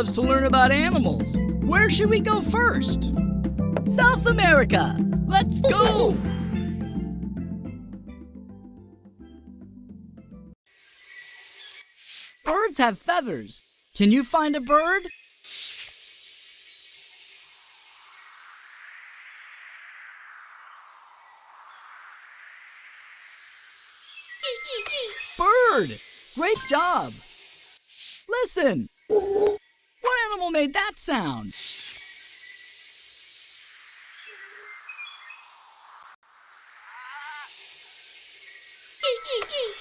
loves to learn about animals. Where should we go first? South America! Let's go! Birds have feathers. Can you find a bird? Bird! Great job! Listen! What animal made that sound?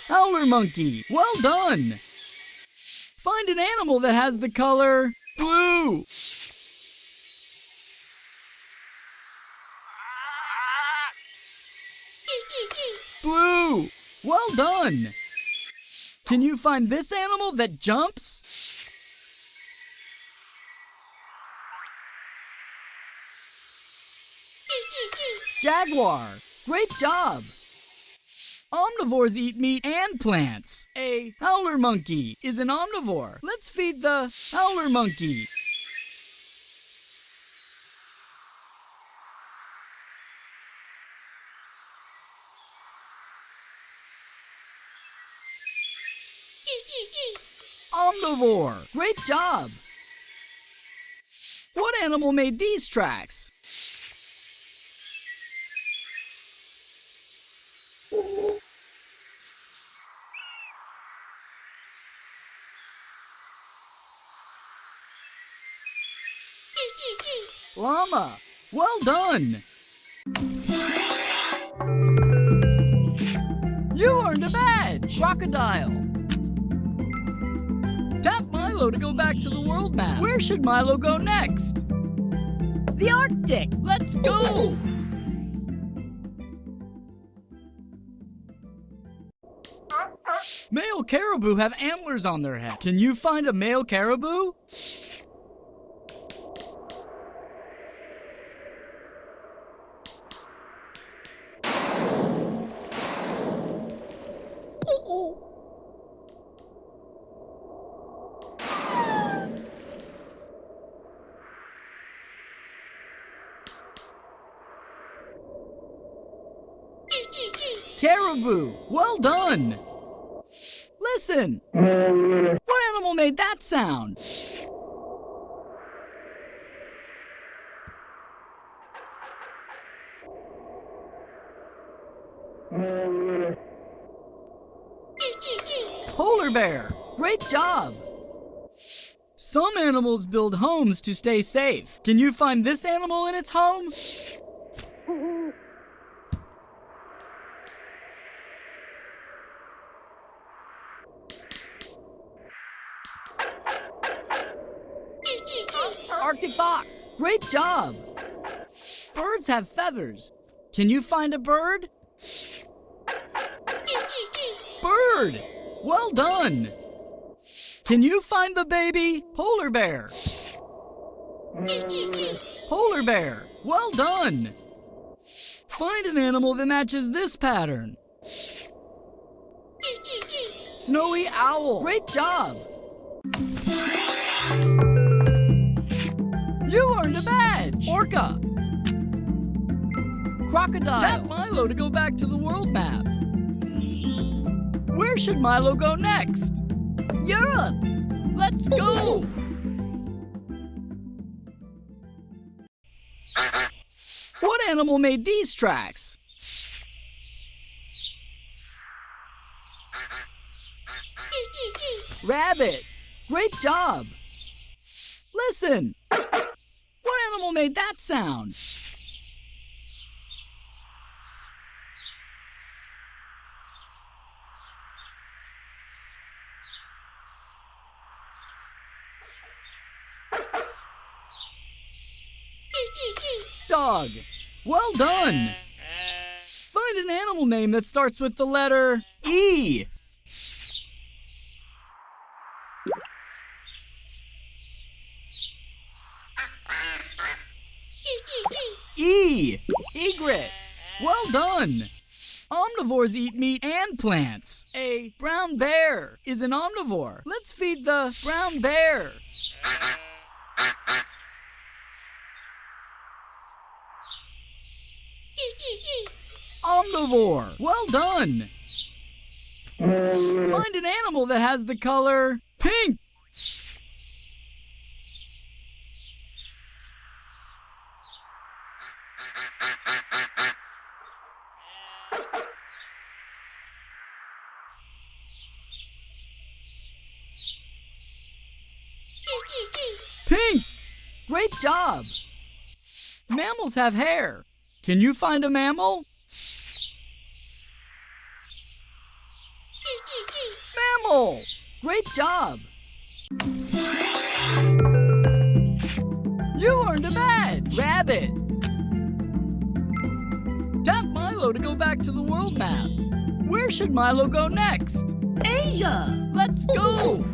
Howler monkey! Well done! Find an animal that has the color blue. Blue! Well done! Can you find this animal that jumps? Jaguar! Great job! Omnivores eat meat and plants. A howler monkey is an omnivore. Let's feed the howler monkey. Omnivore! Great job! What animal made these tracks? Llama! Well done! You earned a badge! Crocodile! Tap Milo to go back to the world map. Where should Milo go next? The Arctic! Let's go! Male caribou have antlers on their head. Can you find a male caribou? Caribou! Well done! Listen! What animal made that sound? Polar bear! Great job! Some animals build homes to stay safe. Can you find this animal in its home? Arctic fox! Great job! Birds have feathers. Can you find a bird? Bird! Well done! Can you find the baby polar bear? Polar bear! Well done! Find an animal that matches this pattern. Snowy owl! Great job! You earned a badge! Orca! Crocodile! Tap Milo to go back to the world map. Where should Milo go next? Europe! Let's go! What animal made these tracks? Rabbit! Great job! Listen! What animal made that sound? Dog! Well done! Find an animal name that starts with the letter E. E. Egret. Well done. Omnivores eat meat and plants. A brown bear is an omnivore. Let's feed the brown bear. Omnivore. Well done. Find an animal that has the color pink. Pink. Great job. Mammals have hair. Can you find a mammal? Mammal. Great job. You earned a badge. Rabbit. Tap Milo to go back to the world map. Where should Milo go next? Asia. Let's go.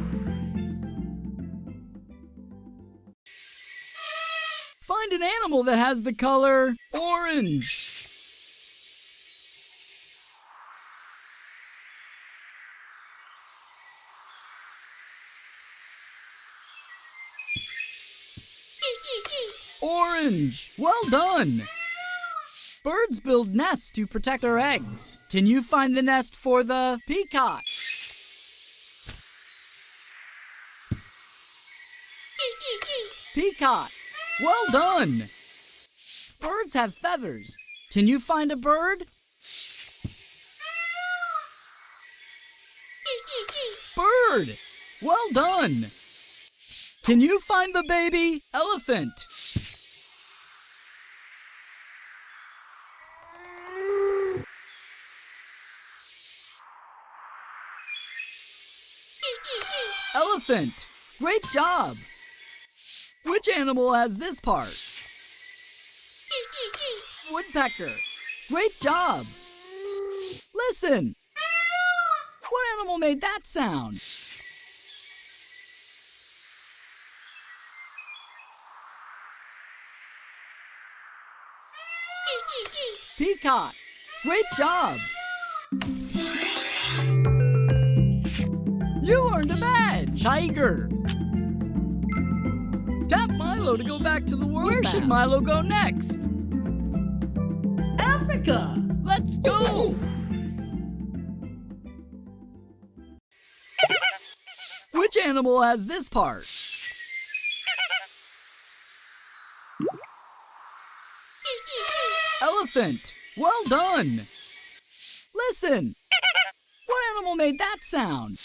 Find an animal that has the color orange. Orange. Well done. Birds build nests to protect their eggs. Can you find the nest for the peacock? Peacock. Well done. Birds have feathers. Can you find a bird? Bird. Well done. Can you find the baby elephant? Elephant. Great job. Which animal has this part? Woodpecker. Great job. Listen. What animal made that sound? Peacock. Great job. You earned a badge. Tiger. Tap Milo to go back to the world map. Where should Milo go next? Africa. Let's go. Which animal has this part? Elephant. Well done. Listen. What animal made that sound?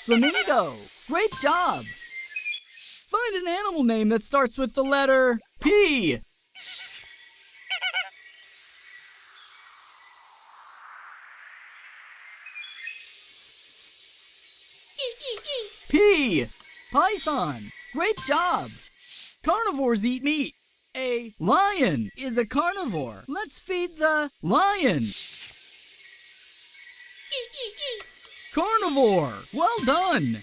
Flamingo. Great job. Find an animal name that starts with the letter P. P. Python. Great job. Carnivores eat meat. A lion is a carnivore. Let's feed the lion. Carnivore. Well done.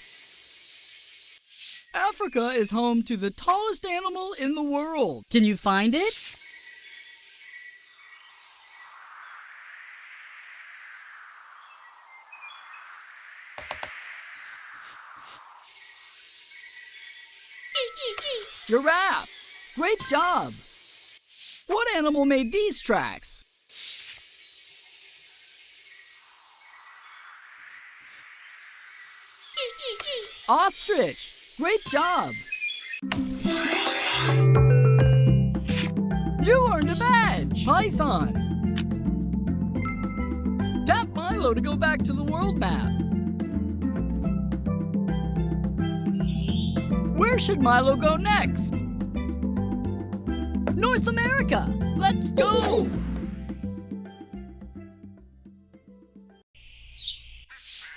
Africa is home to the tallest animal in the world. Can you find it? Giraffe. Great job. What animal made these tracks? Ostrich. Great job. You earned a badge. Python. Tap Milo to go back to the world map. Where should Milo go next? North America. Let's go.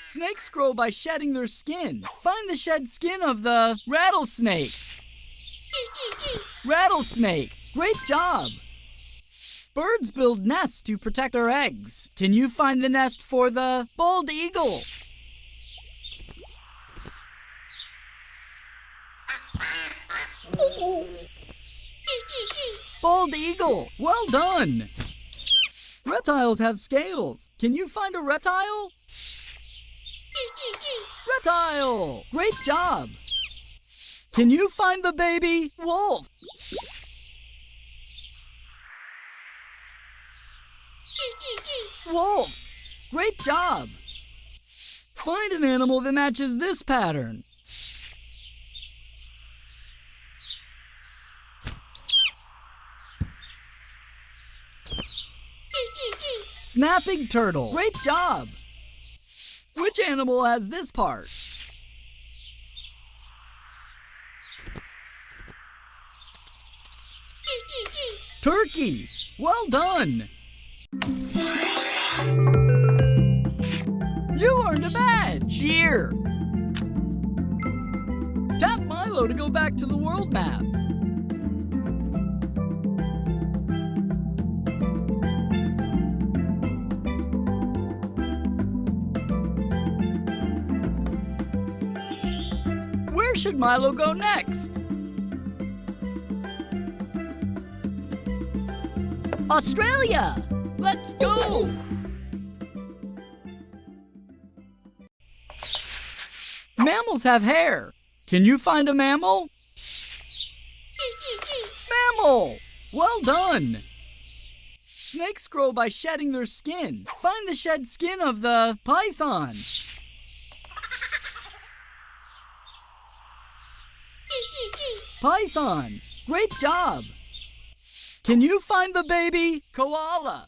Snakes grow by shedding their skin. Find the shed skin of the rattlesnake. Rattlesnake. Great job. Birds build nests to protect their eggs. Can you find the nest for the bald eagle? Bald eagle. Well done. Reptiles have scales. Can you find a reptile? Reptile! Great job! Can you find the baby? Wolf! Wolf! Great job! Find an animal that matches this pattern. Snapping turtle. Great job! Which animal has this part? Turkey. Well done! You earned a badge! Here! Tap Milo to go back to the world map. Where should Milo go next? Australia! Let's go! Mammals have hair. Can you find a mammal? Mammal! Well done! Snakes grow by shedding their skin. Find the shed skin of the python. Python! Great job! Can you find the baby? Koala!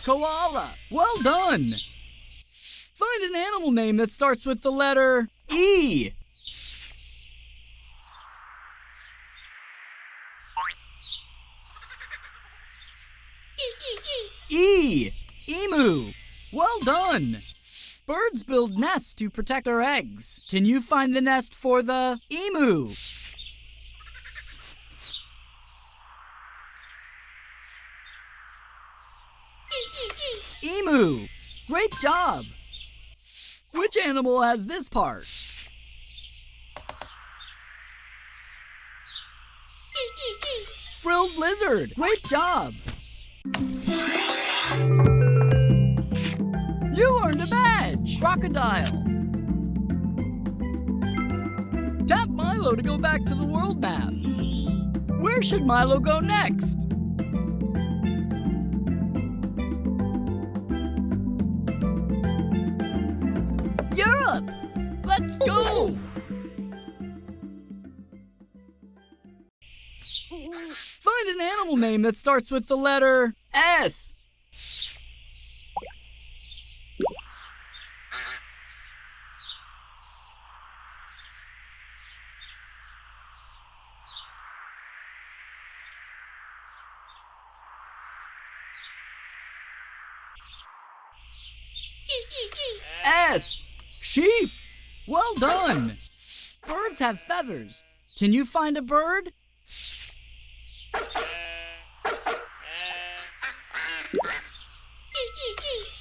Koala! Well done! Find an animal name that starts with the letter E. E. Emu! Well done! Birds build nests to protect their eggs. Can you find the nest for the emu? Emu! Great job! Which animal has this part? Frilled lizard! Great job! You earned a badge! Crocodile! Tap Milo to go back to the world map. Where should Milo go next? Europe! Let's go! Find an animal name that starts with the letter S. S. Sheep! Well done! Birds have feathers. Can you find a bird?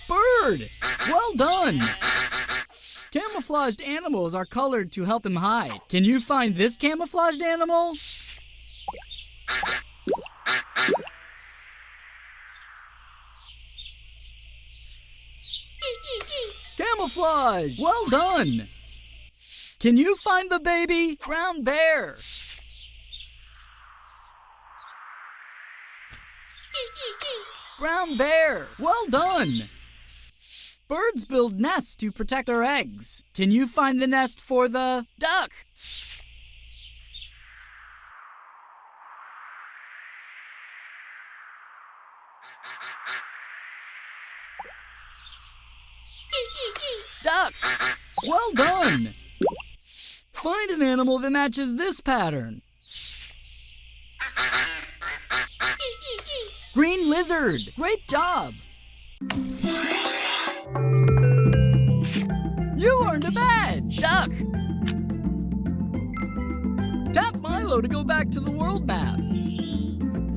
Bird! Well done! Camouflaged animals are colored to help them hide. Can you find this camouflaged animal? Camouflage! Well done! Can you find the baby? Brown bear! Brown bear! Well done! Birds build nests to protect their eggs. Can you find the nest for the duck? Duck! Well done! Find an animal that matches this pattern. Green lizard! Great job! You earned a badge! Duck! Tap Milo to go back to the world map.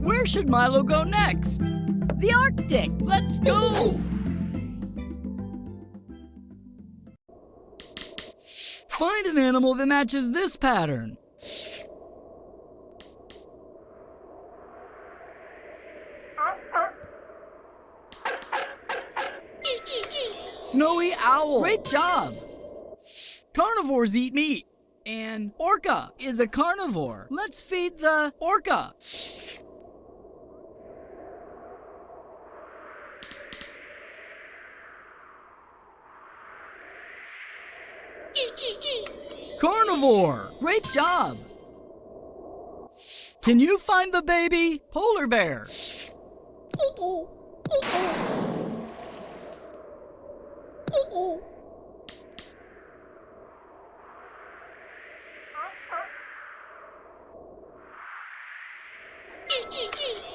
Where should Milo go next? The Arctic! Let's go! Find an animal that matches this pattern. owl. Great job. Carnivores eat meat. An orca is a carnivore. Let's feed the orca. Carnivore. Great job. Can you find the baby polar bear?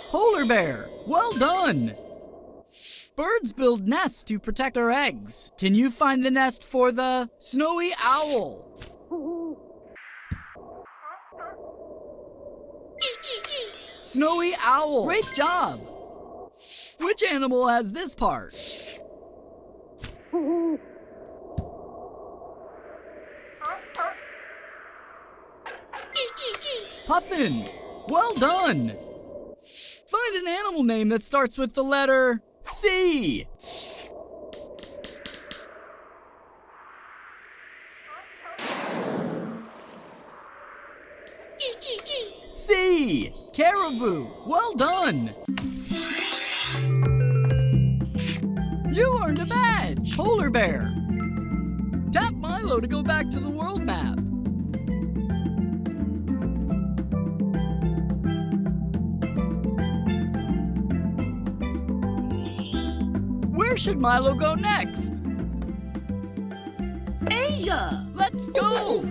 Polar bear. Well done. Birds build nests to protect their eggs. Can you find the nest for the snowy owl? Snowy owl. Great job. Which animal has this part? Puffin. Well done. Find an animal name that starts with the letter C. C. Caribou. Well done. You earned a badge. Polar bear. Tap Milo to go back to the world map. Where should Milo go next? Asia! Let's go!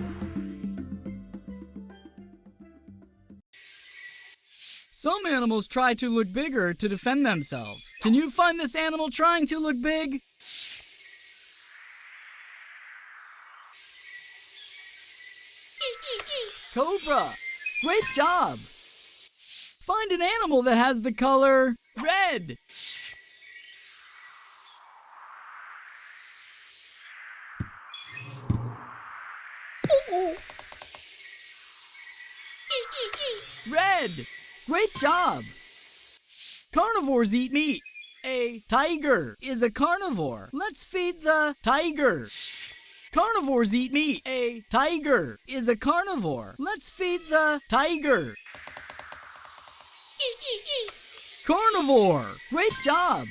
Some animals try to look bigger to defend themselves. Can you find this animal trying to look big? Cobra! Great job! Find an animal that has the color red. Red! Great job! Carnivores eat meat. A tiger is a carnivore. Let's feed the tiger. Carnivores eat meat. A tiger is a carnivore. Let's feed the tiger. Carnivore! Great job!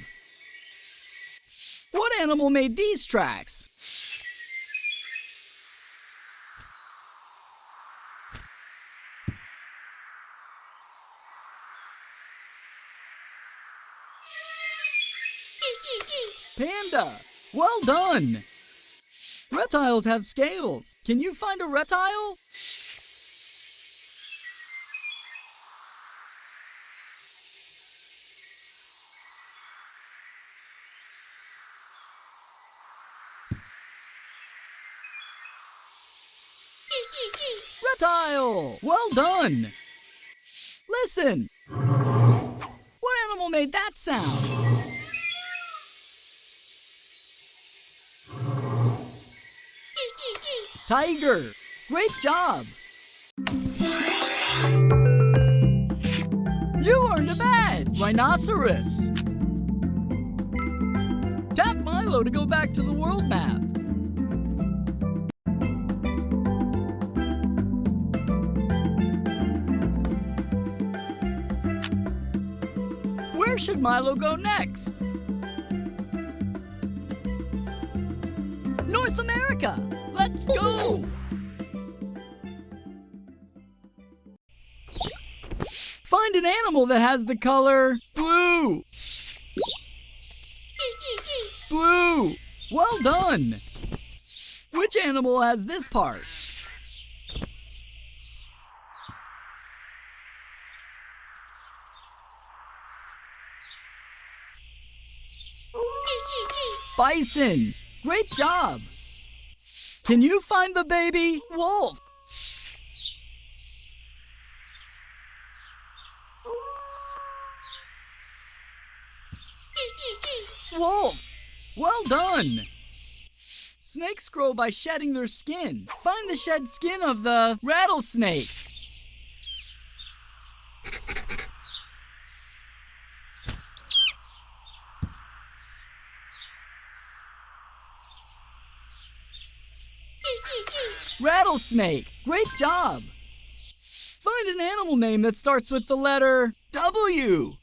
What animal made these tracks? Panda! Well done! Reptiles have scales. Can you find a reptile? Reptile! Well done! Listen! What animal made that sound? Tiger! Great job! You earned a badge! Rhinoceros! Tap Milo to go back to the world map. Where should Milo go next? North America! Let's go! Find an animal that has the color blue. Blue! Well done! Which animal has this part? Bison! Great job! Can you find the baby wolf? Wolf! Well done! Snakes grow by shedding their skin. Find the shed skin of the rattlesnake. Rattlesnake. Great job. Find an animal name that starts with the letter W.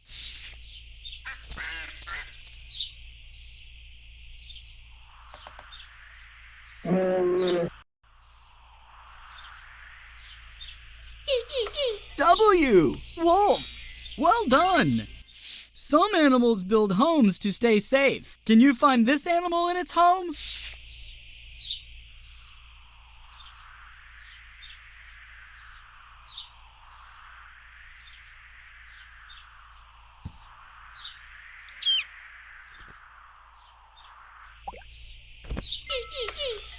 W. Wolf. Well done. Some animals build homes to stay safe. Can you find this animal in its home?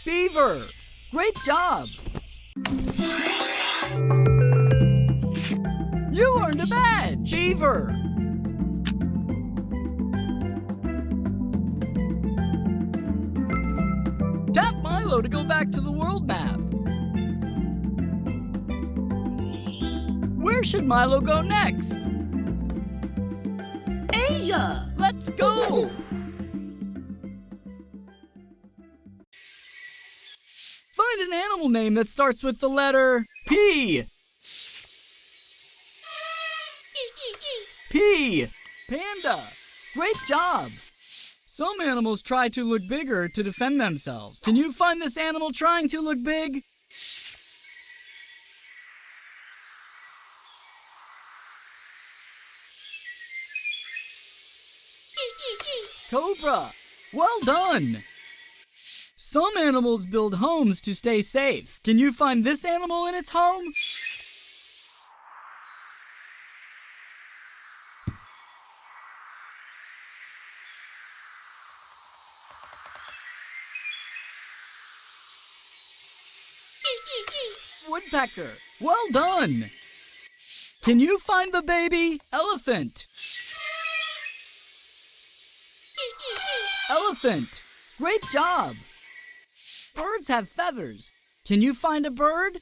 Beaver. Great job. You earned a badge. Beaver. Tap Milo to go back to the world map. Where should Milo go next? Asia! Let's go! Find an animal name that starts with the letter P. P. Panda. Great job. Some animals try to look bigger to defend themselves. Can you find this animal trying to look big? Cobra. Well done. Some animals build homes to stay safe. Can you find this animal in its home? Woodpecker. Well done. Can you find the baby elephant? Elephant. Great job. Birds have feathers. Can you find a bird?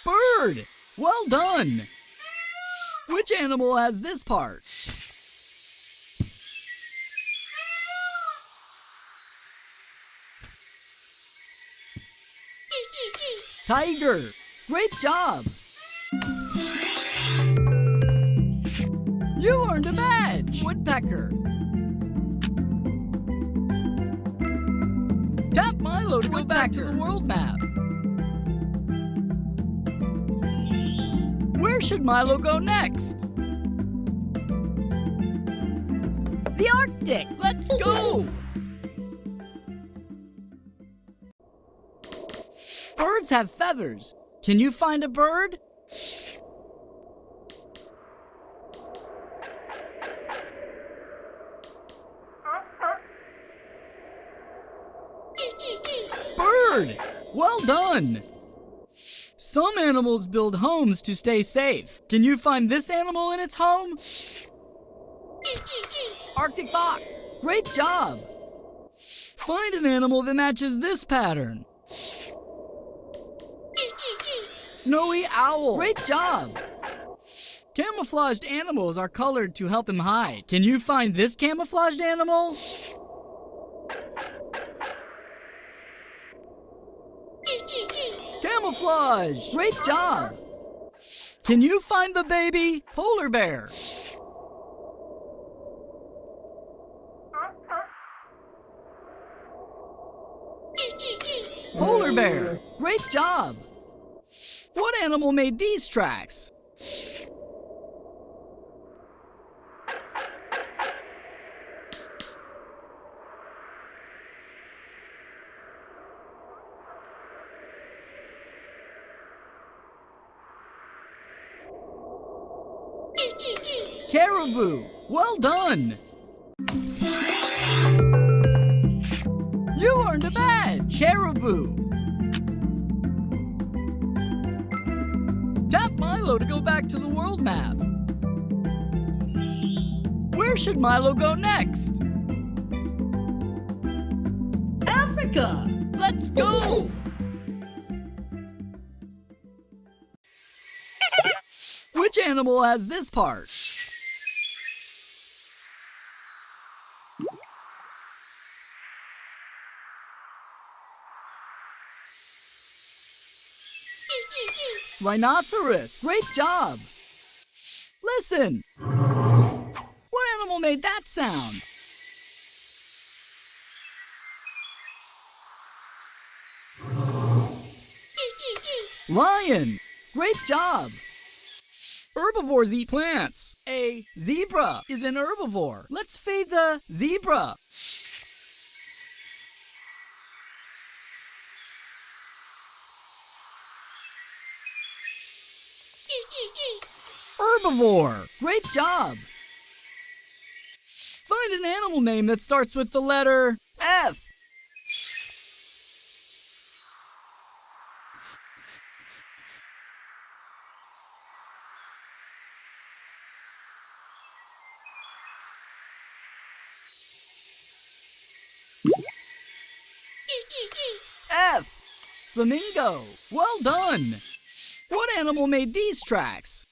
Bird. Well done. Which animal has this part? Tiger. Great job. You earned a badge. Woodpecker. Tap Milo to go back to the world map. Where should Milo go next? The Arctic. Let's go. Birds have feathers. Can you find a bird? Bird! Well done! Some animals build homes to stay safe. Can you find this animal in its home? Arctic fox. Great job! Find an animal that matches this pattern. Snowy owl. Great job! Camouflaged animals are colored to help him hide. Can you find this camouflaged animal? Camouflage! Great job! Can you find the baby polar bear? Polar bear! Great job! What animal made these tracks? Caribou. Well done. You earned a badge. Caribou. Tap Milo to go back to the world map. Where should Milo go next? Africa. Let's go. Which animal has this part? Rhinoceros. Great job. Listen. What animal made that sound? Lion. Great job. Herbivores eat plants. A zebra is an herbivore. Let's feed the zebra. Herbivore. Great job. Find an animal name that starts with the letter F. F. Flamingo. Well done. What animal made these tracks?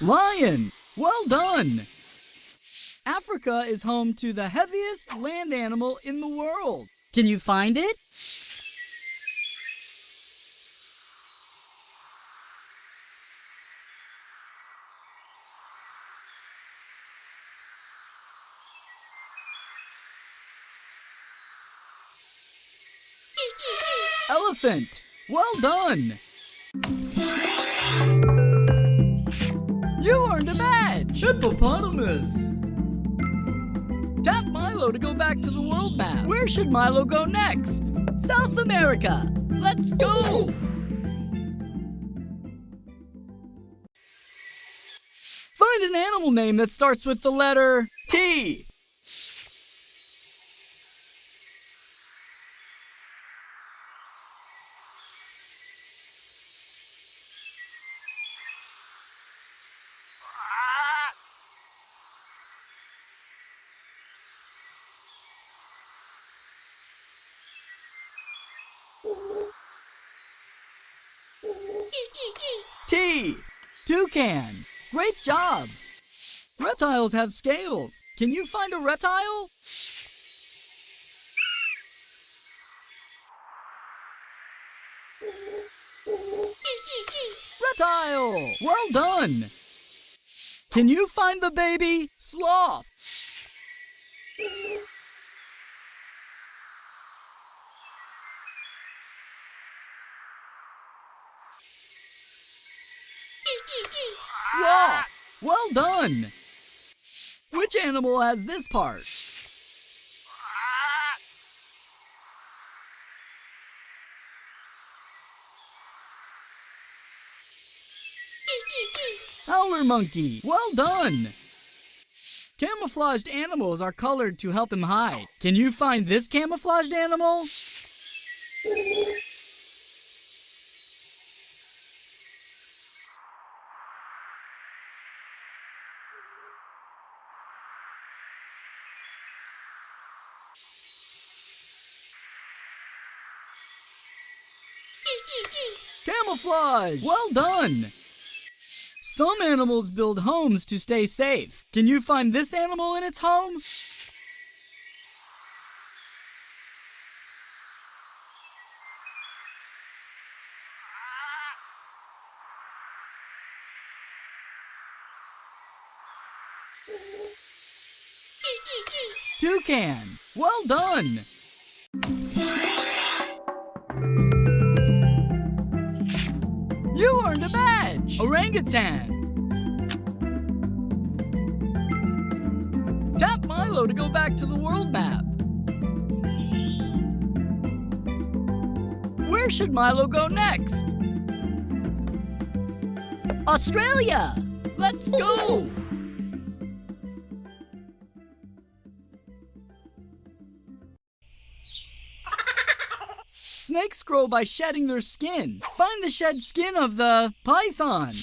Lion. Well done. Africa is home to the heaviest land animal in the world. Can you find it? Elephant. Well done. You earned a badge. Hippopotamus. Tap Milo to go back to the world map. Where should Milo go next? South America. Let's go. Find an animal name that starts with the letter T. T. Toucan. Great job. Reptiles have scales. Can you find a reptile? Reptile. Well done. Can you find the baby sloth? Sloth. Well done. Which animal has this part? Howler monkey. Well done. Camouflaged animals are colored to help him hide. Can you find this camouflaged animal? Camouflage! Well done! Some animals build homes to stay safe. Can you find this animal in its home? Toucan! Well done! You earned a badge! Orangutan! Tap Milo to go back to the world map. Where should Milo go next? Australia! Let's go! Snakes grow by shedding their skin. Find the shed skin of the python.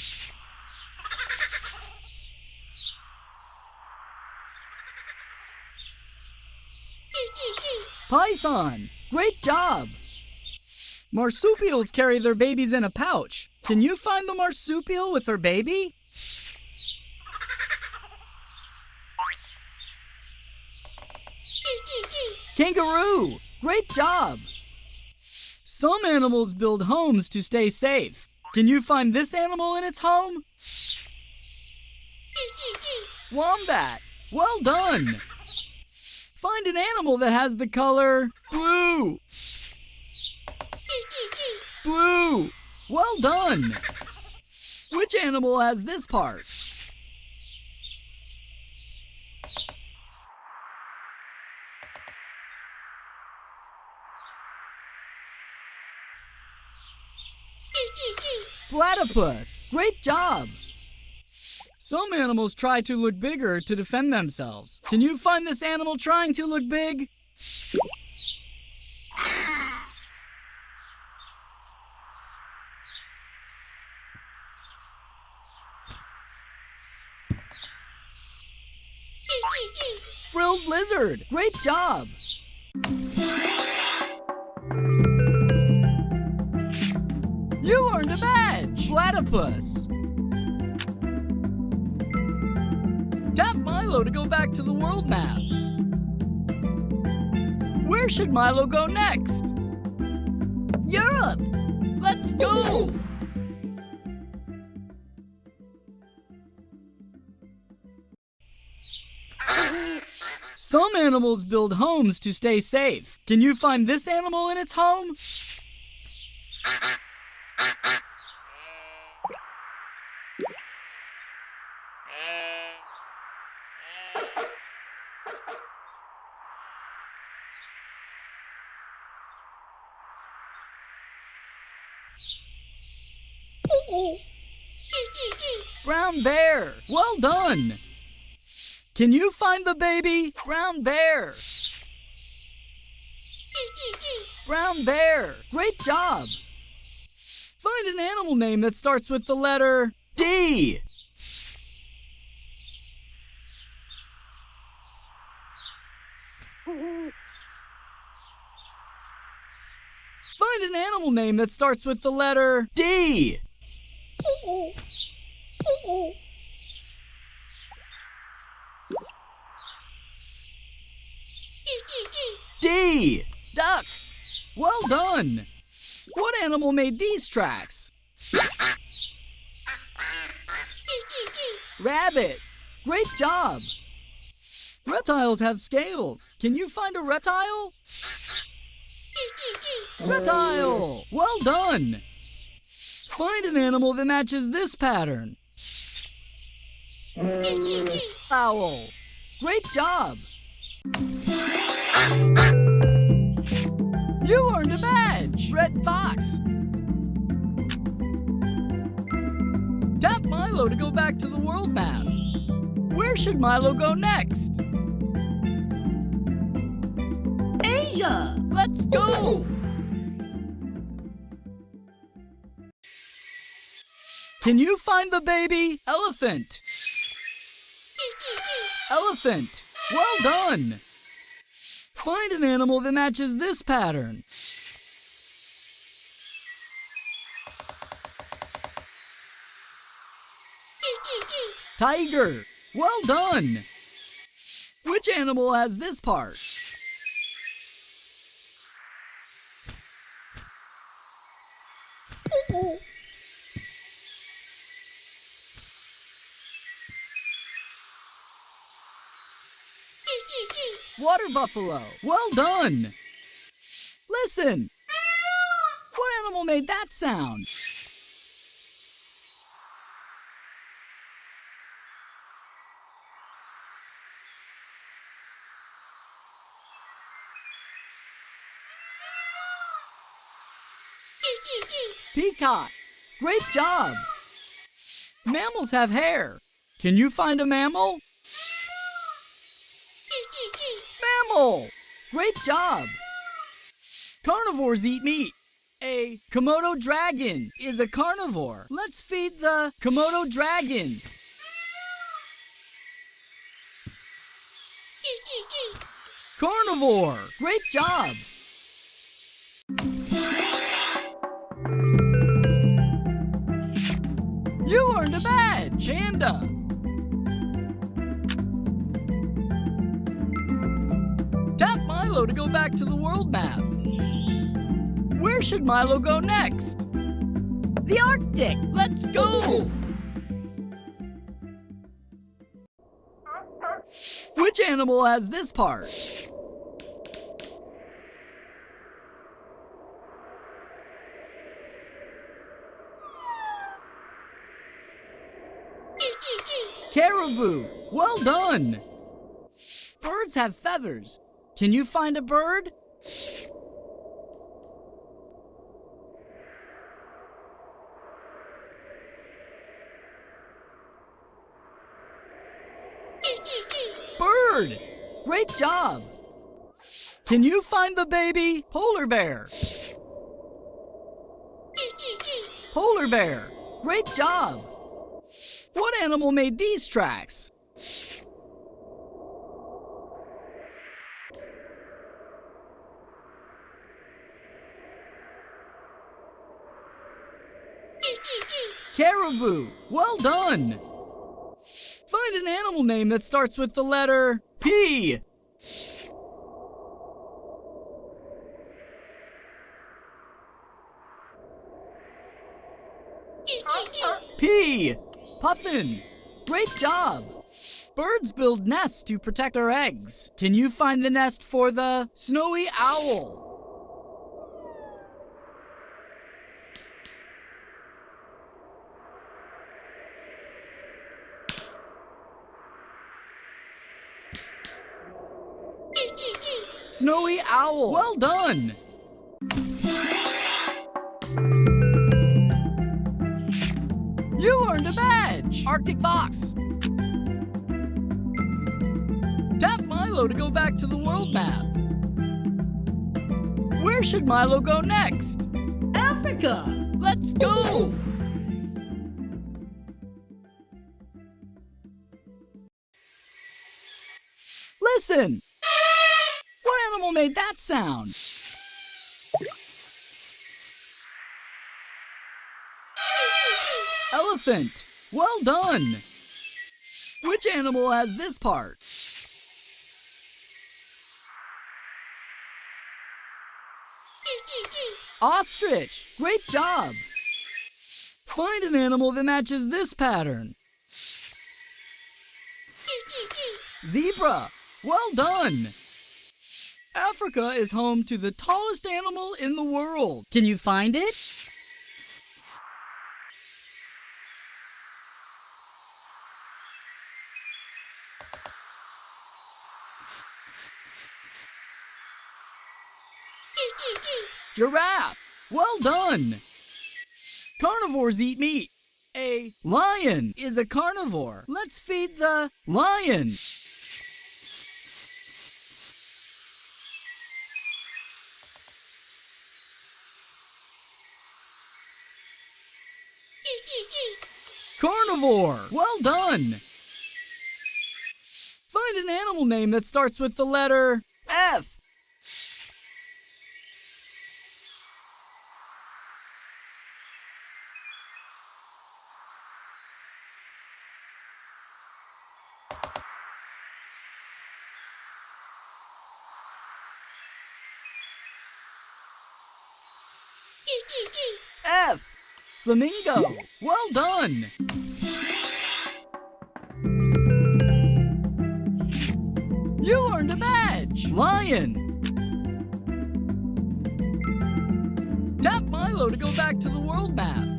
Python. Great job. Marsupials carry their babies in a pouch. Can you find the marsupial with her baby? Kangaroo. Great job. Some animals build homes to stay safe. Can you find this animal in its home? Wombat. Well done. Find an animal that has the color blue. Blue. Well done. Which animal has this part? Platypus. Great job. Some animals try to look bigger to defend themselves. Can you find this animal trying to look big? Frilled lizard. Great job. You earned a badge. Platypus. Tap Milo to go back to the world map. Where should Milo go next? Europe! Let's go! Some animals build homes to stay safe. Can you find this animal in its home? Brown bear. Well done. Can you find the baby? Brown bear. Brown bear. Great job. Find an animal name that starts with the letter D. Find an animal name that starts with the letter D. D. Duck. Well done. What animal made these tracks? Rabbit. Great job. Reptiles have scales. Can you find a reptile? Reptile. Well done. Find an animal that matches this pattern. Owl. Great job. You earned a badge. Red fox. Tap Milo to go back to the world map. Where should Milo go next? Asia. Let's go. Can you find the baby? Elephant. Elephant. Well done. Find an animal that matches this pattern. Tiger. Well done. Which animal has this part? Water buffalo. Well done. Listen. What animal made that sound? Peacock. Great job. Mammals have hair. Can you find a mammal? Mammal. Great job. Carnivores eat meat. A Komodo dragon is a carnivore. Let's feed the Komodo dragon. Carnivore. Great job. You earned a badge. Panda. Tap Milo to go back to the world map. Where should Milo go next? The Arctic. Let's go. Which animal has this part? Caribou. Well done. Birds have feathers. Can you find a bird? Bird! Great job! Can you find the baby polar bear? Polar bear! Great job! What animal made these tracks? Caribou! Well done! Find an animal name that starts with the letter P. P. Puffin. Great job. Birds build nests to protect their eggs. Can you find the nest for the snowy owl? Snowy owl. Well done. You earned a badge. Arctic fox. Tap Milo to go back to the world map. Where should Milo go next? Africa. Let's go. Listen. What animal made that sound? Elephant. Well done. Which animal has this part? Ostrich. Great job. Find an animal that matches this pattern. Zebra. Well done. Africa is home to the tallest animal in the world. Can you find it? Giraffe. Well done. Carnivores eat meat. A lion is a carnivore. Let's feed the lion. Carnivore. Well done. Find an animal name that starts with the letter F. F. Flamingo. Well done. You earned a badge. Lion. Tap Milo to go back to the world map.